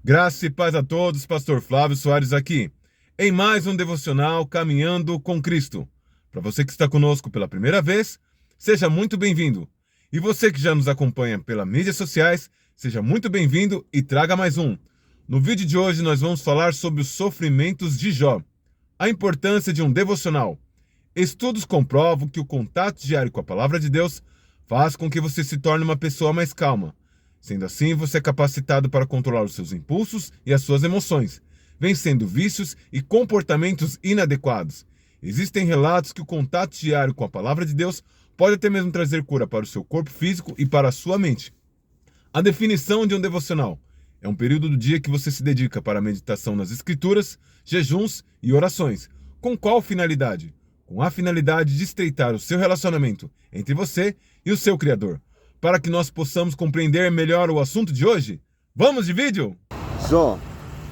Graça e paz a todos, Pastor Flávio Soares aqui, em mais um devocional Caminhando com Cristo. Para você que está conosco pela primeira vez, seja muito bem-vindo. E você que já nos acompanha pelas mídias sociais, seja muito bem-vindo e traga mais um. No vídeo de hoje nós vamos falar sobre os sofrimentos de Jó, a importância de um devocional. Estudos comprovam que o contato diário com a Palavra de Deus faz com que você se torne uma pessoa mais calma. Sendo assim, você é capacitado para controlar os seus impulsos e as suas emoções, vencendo vícios e comportamentos inadequados. Existem relatos que o contato diário com a Palavra de Deus pode até mesmo trazer cura para o seu corpo físico e para a sua mente. A definição de um devocional é um período do dia que você se dedica para a meditação nas Escrituras, jejuns e orações. Com qual finalidade? Com a finalidade de estreitar o seu relacionamento entre você e o seu Criador. Para que nós possamos compreender melhor o assunto de hoje, vamos de vídeo? Jó,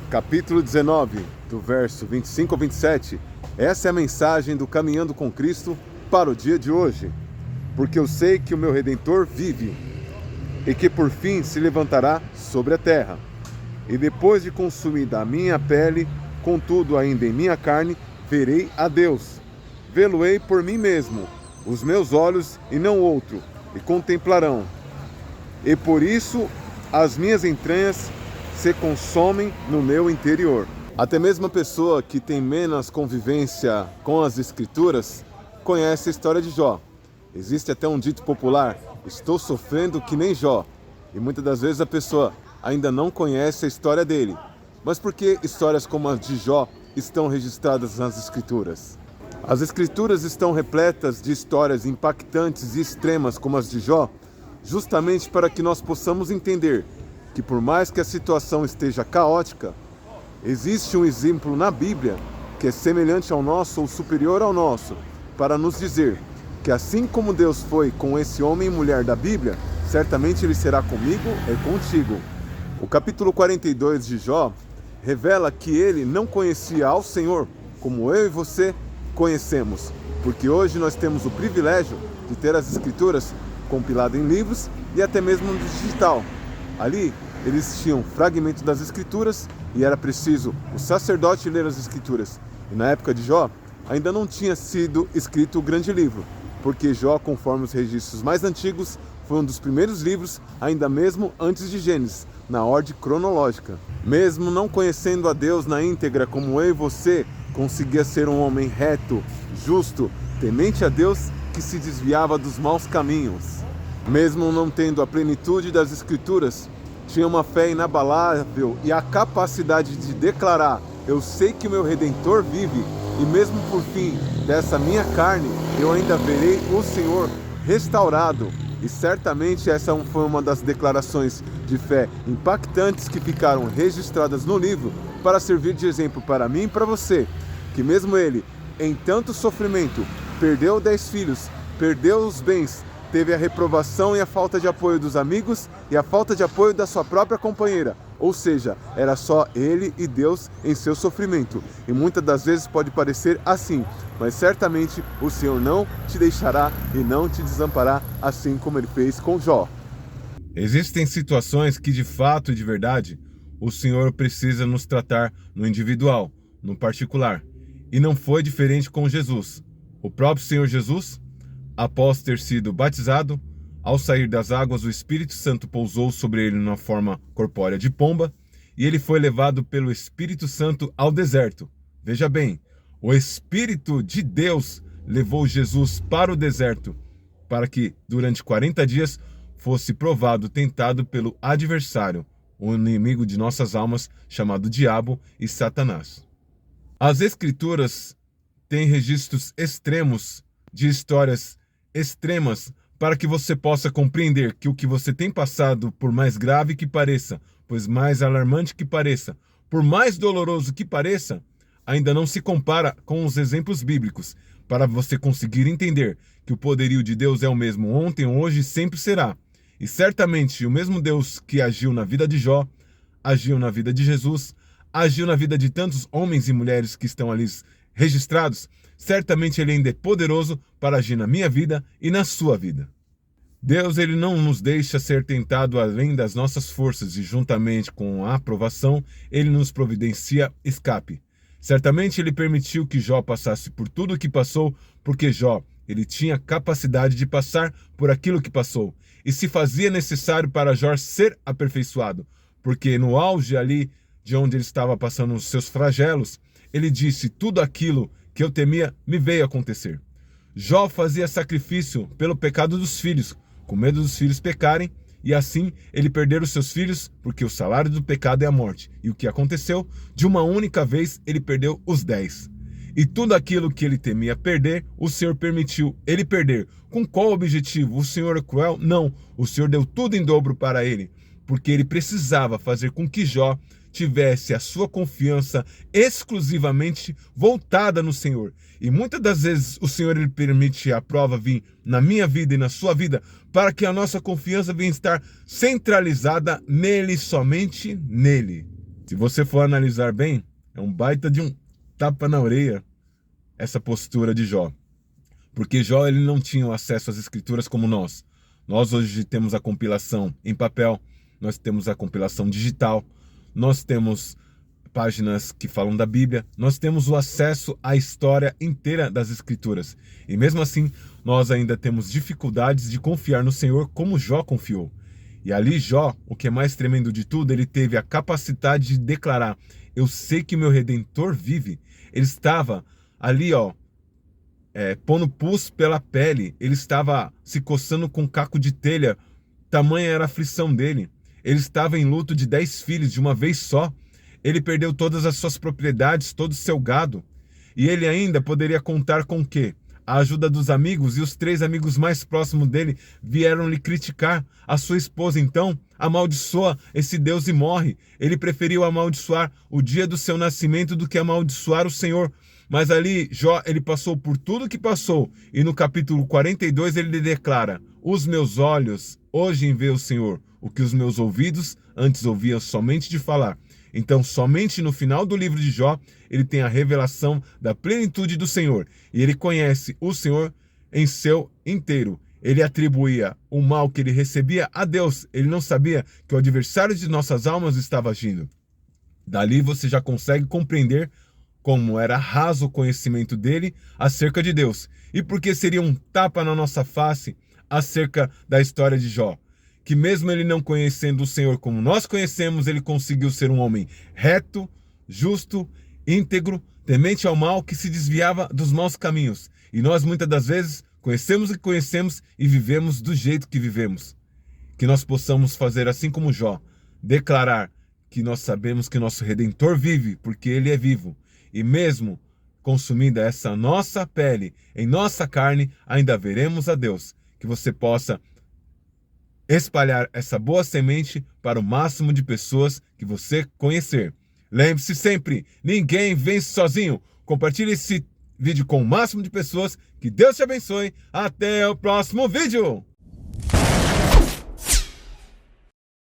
capítulo 19, do verso 25 ao 27. Essa é a mensagem do Caminhando com Cristo para o dia de hoje. Porque eu sei que o meu Redentor vive, e que por fim se levantará sobre a terra. E depois de consumida a minha pele, contudo ainda em minha carne, verei a Deus. Vê-lo-ei por mim mesmo, os meus olhos e não outro, e contemplarão. E por isso as minhas entranhas se consomem no meu interior. Até mesmo a pessoa que tem menos convivência com as Escrituras conhece a história de Jó. Existe até um dito popular: estou sofrendo que nem Jó. E muitas das vezes a pessoa ainda não conhece a história dele. Mas por que histórias como as de Jó estão registradas nas Escrituras? As Escrituras estão repletas de histórias impactantes e extremas como as de Jó, justamente para que nós possamos entender que por mais que a situação esteja caótica, existe um exemplo na Bíblia que é semelhante ao nosso ou superior ao nosso, para nos dizer que assim como Deus foi com esse homem e mulher da Bíblia, certamente Ele será comigo e contigo. O capítulo 42 de Jó revela que ele não conhecia ao Senhor como eu e você conhecemos, porque hoje nós temos o privilégio de ter as Escrituras compiladas em livros e até mesmo no digital. Ali eles tinham fragmentos das Escrituras e era preciso o sacerdote ler as Escrituras. E na época de Jó ainda não tinha sido escrito o grande livro, porque Jó, conforme os registros mais antigos, foi um dos primeiros livros, ainda mesmo antes de Gênesis, na ordem cronológica. Mesmo não conhecendo a Deus na íntegra como eu e você, conseguia ser um homem reto, justo, temente a Deus, que se desviava dos maus caminhos. Mesmo não tendo a plenitude das Escrituras, tinha uma fé inabalável e a capacidade de declarar: eu sei que o meu Redentor vive, e mesmo por fim dessa minha carne, eu ainda verei o Senhor restaurado. E certamente essa foi uma das declarações de fé impactantes que ficaram registradas no livro para servir de exemplo para mim e para você, que mesmo ele, em tanto sofrimento, perdeu 10 filhos, perdeu os bens, teve a reprovação e a falta de apoio dos amigos e a falta de apoio da sua própria companheira. Ou seja, era só ele e Deus em seu sofrimento. E muitas das vezes pode parecer assim, mas certamente o Senhor não te deixará e não te desamparará, assim como ele fez com Jó. Existem situações que de fato e de verdade o Senhor precisa nos tratar no individual, no particular. E não foi diferente com Jesus. O próprio Senhor Jesus, após ter sido batizado, ao sair das águas, o Espírito Santo pousou sobre ele numa forma corpórea de pomba, e ele foi levado pelo Espírito Santo ao deserto. Veja bem, o Espírito de Deus levou Jesus para o deserto, para que, durante 40 dias, fosse provado, tentado pelo adversário, o inimigo de nossas almas, chamado Diabo e Satanás. As Escrituras têm registros extremos de histórias extremas para que você possa compreender que o que você tem passado, por mais grave que pareça, pois mais alarmante que pareça, por mais doloroso que pareça, ainda não se compara com os exemplos bíblicos, para você conseguir entender que o poderio de Deus é o mesmo ontem, hoje e sempre será. E certamente o mesmo Deus que agiu na vida de Jó, agiu na vida de Jesus, agiu na vida de tantos homens e mulheres que estão ali registrados, certamente Ele ainda é poderoso para agir na minha vida e na sua vida. Deus ele não nos deixa ser tentado além das nossas forças e juntamente com a aprovação, ele nos providencia escape. Certamente ele permitiu que Jó passasse por tudo o que passou, porque Jó, ele tinha capacidade de passar por aquilo que passou, e se fazia necessário para Jó ser aperfeiçoado, porque no auge ali de onde ele estava passando os seus flagelos, ele disse, tudo aquilo que eu temia me veio acontecer. Jó fazia sacrifício pelo pecado dos filhos, com medo dos filhos pecarem, e assim ele perder os seus filhos, porque o salário do pecado é a morte. E o que aconteceu? De uma única vez ele perdeu os 10. E tudo aquilo que ele temia perder, o Senhor permitiu ele perder. Com qual objetivo? O Senhor é cruel? Não, o Senhor deu tudo em dobro para ele, porque ele precisava fazer com que Jó tivesse a sua confiança exclusivamente voltada no Senhor. E muitas das vezes o Senhor ele permite a prova vir na minha vida e na sua vida para que a nossa confiança venha estar centralizada nele, somente nele. Se você for analisar bem, é um baita de um tapa na orelha essa postura de Jó. Porque Jó ele não tinha acesso às escrituras como nós. Nós hoje temos a compilação em papel, nós temos a compilação digital, nós temos páginas que falam da Bíblia, nós temos o acesso à história inteira das Escrituras. E mesmo assim, nós ainda temos dificuldades de confiar no Senhor como Jó confiou. E ali Jó, o que é mais tremendo de tudo, ele teve a capacidade de declarar, eu sei que meu Redentor vive. Ele estava ali, pondo pus pela pele, ele estava se coçando com um caco de telha, tamanha era a aflição dele. Ele estava em luto de 10 filhos de uma vez só. Ele perdeu todas as suas propriedades, todo o seu gado. E ele ainda poderia contar com o quê? A ajuda dos amigos, e os 3 amigos mais próximos dele vieram lhe criticar. A sua esposa, então, amaldiçoa esse Deus e morre. Ele preferiu amaldiçoar o dia do seu nascimento do que amaldiçoar o Senhor. Mas ali, Jó, ele passou por tudo que passou. E no capítulo 42 ele declara, os meus olhos hoje veem o Senhor, o que os meus ouvidos antes ouviam somente de falar. Então, somente no final do livro de Jó, ele tem a revelação da plenitude do Senhor. E ele conhece o Senhor em seu inteiro. Ele atribuía o mal que ele recebia a Deus. Ele não sabia que o adversário de nossas almas estava agindo. Dali você já consegue compreender como era raso o conhecimento dele acerca de Deus. E porque seria um tapa na nossa face acerca da história de Jó. Que mesmo ele não conhecendo o Senhor como nós conhecemos, ele conseguiu ser um homem reto, justo, íntegro, temente ao mal, que se desviava dos maus caminhos. E nós muitas das vezes conhecemos o que conhecemos e vivemos do jeito que vivemos. Que nós possamos fazer assim como Jó, declarar que nós sabemos que nosso Redentor vive, porque ele é vivo. E mesmo consumida essa nossa pele, em nossa carne, ainda veremos a Deus. Que você possa espalhar essa boa semente para o máximo de pessoas que você conhecer. Lembre-se sempre, ninguém vence sozinho. Compartilhe esse vídeo com o máximo de pessoas. Que Deus te abençoe. Até o próximo vídeo.